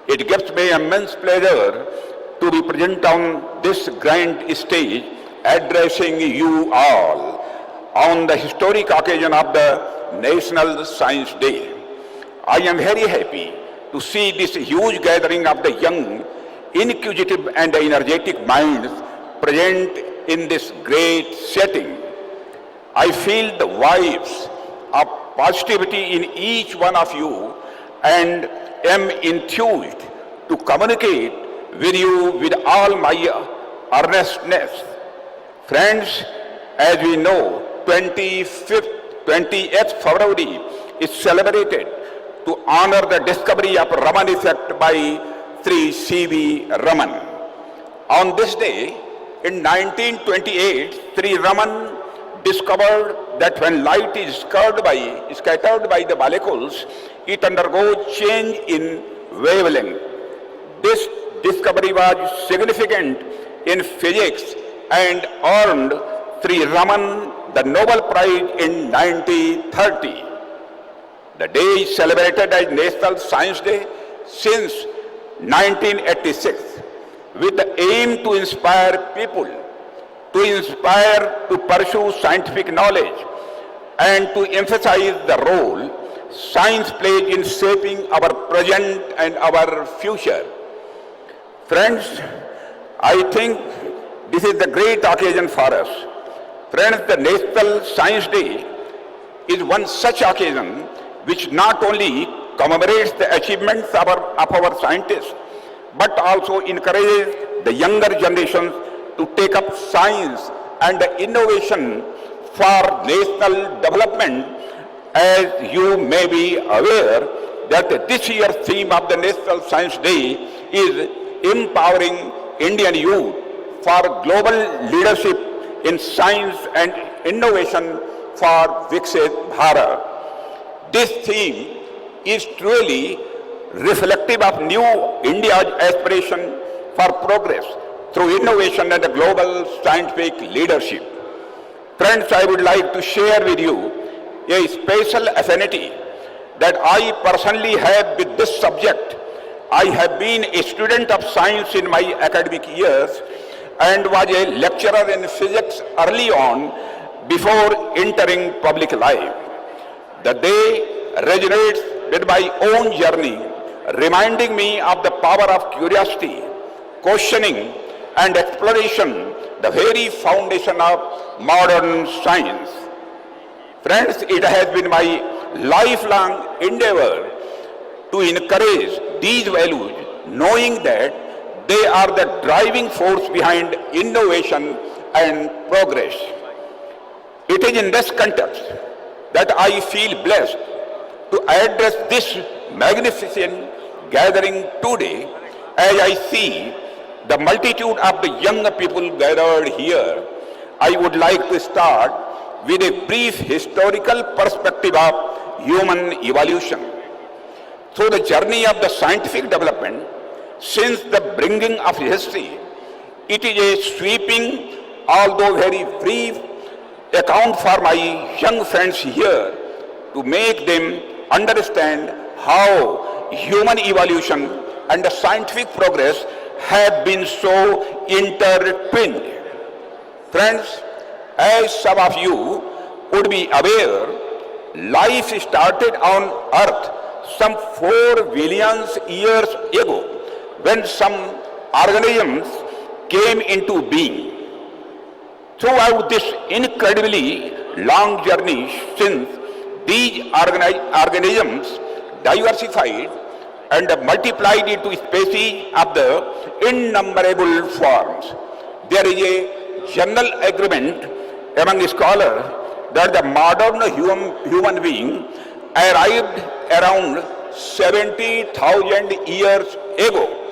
It gives me immense pleasure to be present on this grand stage addressing you all on the historic occasion of the National Science Day. I am very happy to see this huge gathering of the young, inquisitive and energetic minds present in this great setting. I feel the vibes of positivity in each one of you and am enthused to communicate with you with all my earnestness. Friends, as we know, 20th February is celebrated to honor the discovery of Raman effect by Sri C.V. Raman. On this day, in 1928, Sri Raman discovered that when light is scattered by the molecules, it undergoes change in wavelength. This discovery was significant in physics and earned Sri Raman the Nobel Prize in 1930. The day is celebrated as National Science Day since 1986 with the aim to inspire people, to pursue scientific knowledge and to emphasize the role science plays in shaping our present and our future. Friends, I think this is the great occasion for us. Friends, the National Science Day is one such occasion which not only commemorates the achievements of our scientists, but also encourages the younger generations to take up science and innovation for national development. As you may be aware that this year's theme of the National Science Day is empowering Indian youth for global leadership in science and innovation for Viksit Bharat. This theme is truly reflective of new India's aspiration for progress through innovation and global scientific leadership. Friends, I would like to share with you a special affinity that I personally have with this subject. I have been a student of science in my academic years and was a lecturer in physics early on before entering public life. The day resonates with my own journey, reminding me of the power of curiosity, questioning, and exploration, the very foundation of modern science. Friends, it has been my lifelong endeavor to encourage these values, knowing that they are the driving force behind innovation and progress. It is in this context that I feel blessed to address this magnificent gathering today as I see the multitude of the young people gathered here. I would like to start with a brief historical perspective of human evolution. Through the journey of the scientific development, since the beginning of history, it is a sweeping, although very brief, account for my young friends here to make them understand how human evolution and the scientific progress have been so intertwined. Friends, as some of you would be aware, life started on Earth some 4 billion years ago when some organisms came into being. Throughout this incredibly long journey since, these organisms diversified and multiplied into species of the innumerable forms. There is a general agreement among scholars that the modern human being arrived around 70,000 years ago.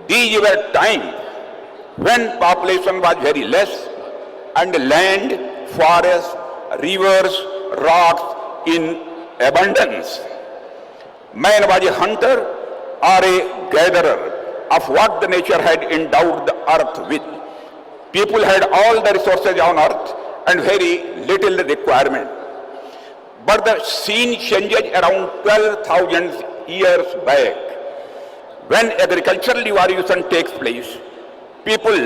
These were times when population was very less and land, forests, rivers, rocks in abundance. Man was a hunter or a gatherer of what the nature had endowed the earth with. People had all the resources on earth and very little requirement. But the scene changed around 12,000 years back When agricultural revolution takes place, people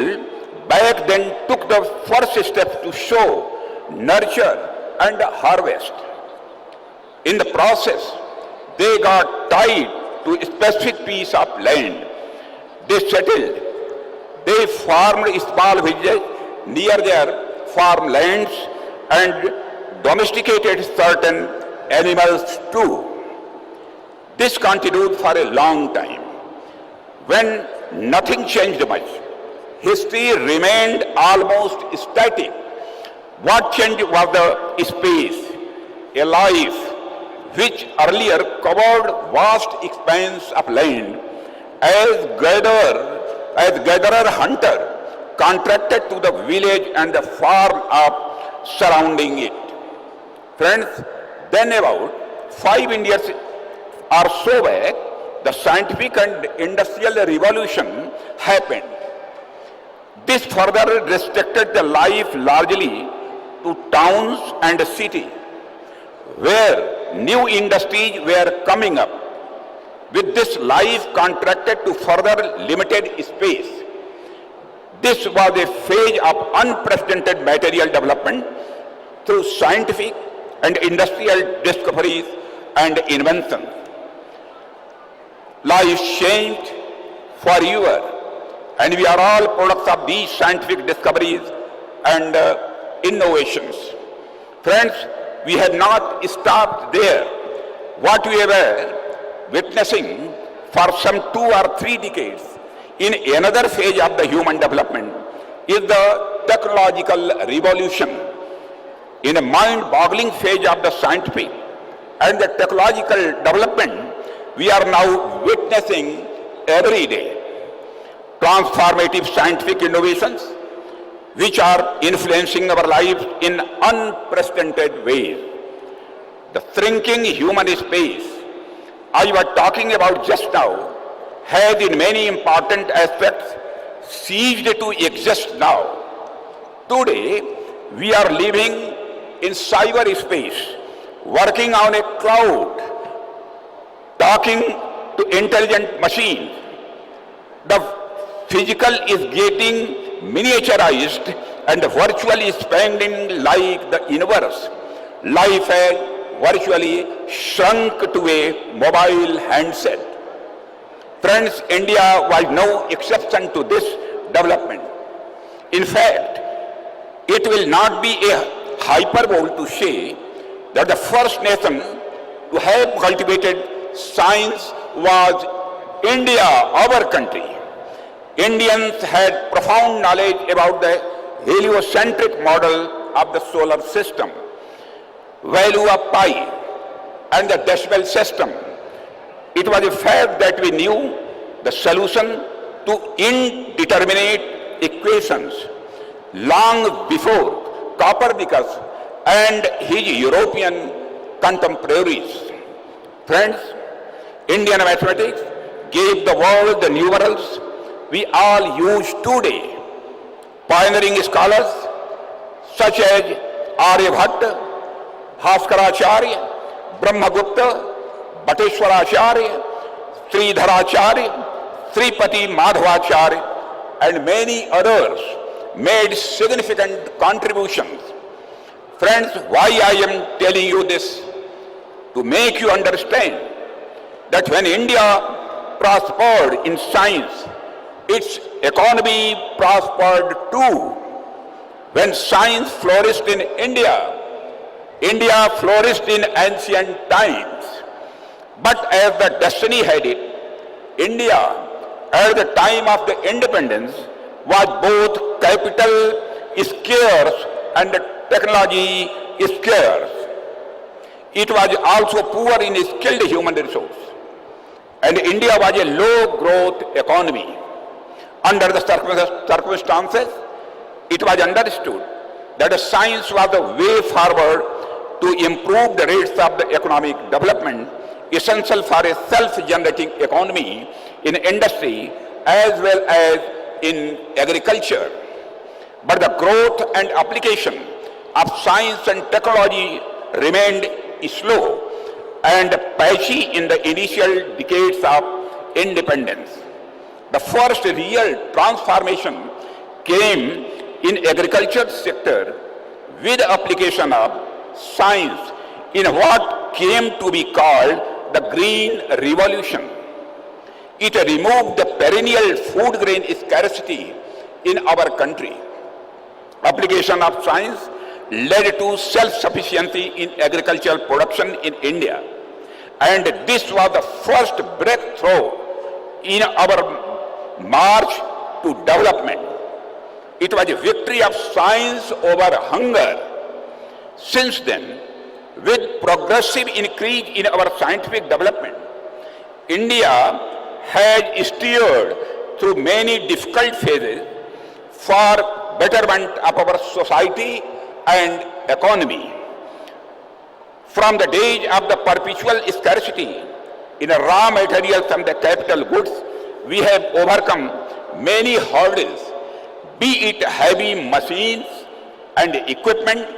back then took the first step to sow, nurture and harvest. In the process, they got tied to a specific piece of land. They settled. They farmed small villages near their farmlands and domesticated certain animals too. This continued for a long time. When nothing changed much, history remained almost static. What changed was the space, a life which earlier covered vast expanse of land as gatherer-hunter contracted to the village and the farm up surrounding it. Friends, then about 5 years or so back, the scientific and industrial revolution happened. This further restricted the life largely to towns and cities, where new industries were coming up. With this, life contracted to further limited space. This was a phase of unprecedented material development through scientific and industrial discoveries and inventions. Life changed forever, and we are all products of these scientific discoveries and innovations. Friends, we have not stopped there. What we were witnessing for some 2 or 3 decades in another phase of the human development is the technological revolution. In a mind-boggling phase of the scientific and the technological development, we are now witnessing every day transformative scientific innovations which are influencing our lives in unprecedented ways. The shrinking human space I was talking about just now has in many important aspects ceased to exist now. Today, we are living in cyberspace, working on a cloud, talking to intelligent machines. The physical is getting miniaturized and virtually expanding like the universe. Life has virtually shrunk to a mobile handset. Friends, India was no exception to this development. In fact, it will not be a hyperbole to say that the first nation to have cultivated science was India, our country. Indians had profound knowledge about the heliocentric model of the solar system, value of pi, and the decimal system. It was a fact that we knew the solution to indeterminate equations long before Copernicus and his European contemporaries. Friends, Indian mathematics gave the world the numerals we all use today. Pioneering scholars such as Aryabhatta, Bhaskaracharya, Brahmagupta, Bhatteshwaracharya, Sridharacharya, Sripati Madhavacharya, and many others made significant contributions. Friends, why I am telling you this? To make you understand that when India prospered in science, its economy prospered too. When science flourished in India, India flourished in ancient times. But as the destiny had it, India at the time of the independence was both capital scarce and technology scarce. It was also poor in skilled human resource. And India was a low growth economy. Under the circumstances, it was understood that science was the way forward to improve the rates of the economic development essential for a self-generating economy in industry as well as in agriculture. But the growth and application of science and technology remained slow and patchy in the initial decades of independence. The first real transformation came in agriculture sector with application of science in what came to be called the Green Revolution. It removed the perennial food grain scarcity in our country. Application of science led to self-sufficiency in agricultural production in India. And this was the first breakthrough in our march to development. It was a victory of science over hunger. Since then, with progressive increase in our scientific development, India has steered through many difficult phases for betterment of our society and economy. From the days of the perpetual scarcity in raw materials and the capital goods, we have overcome many hurdles, be it heavy machines and equipment,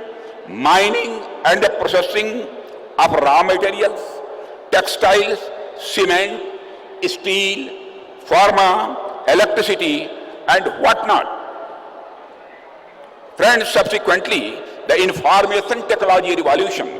mining and the processing of raw materials, textiles, cement, steel, pharma, electricity, and whatnot. Friends, subsequently, the information technology revolution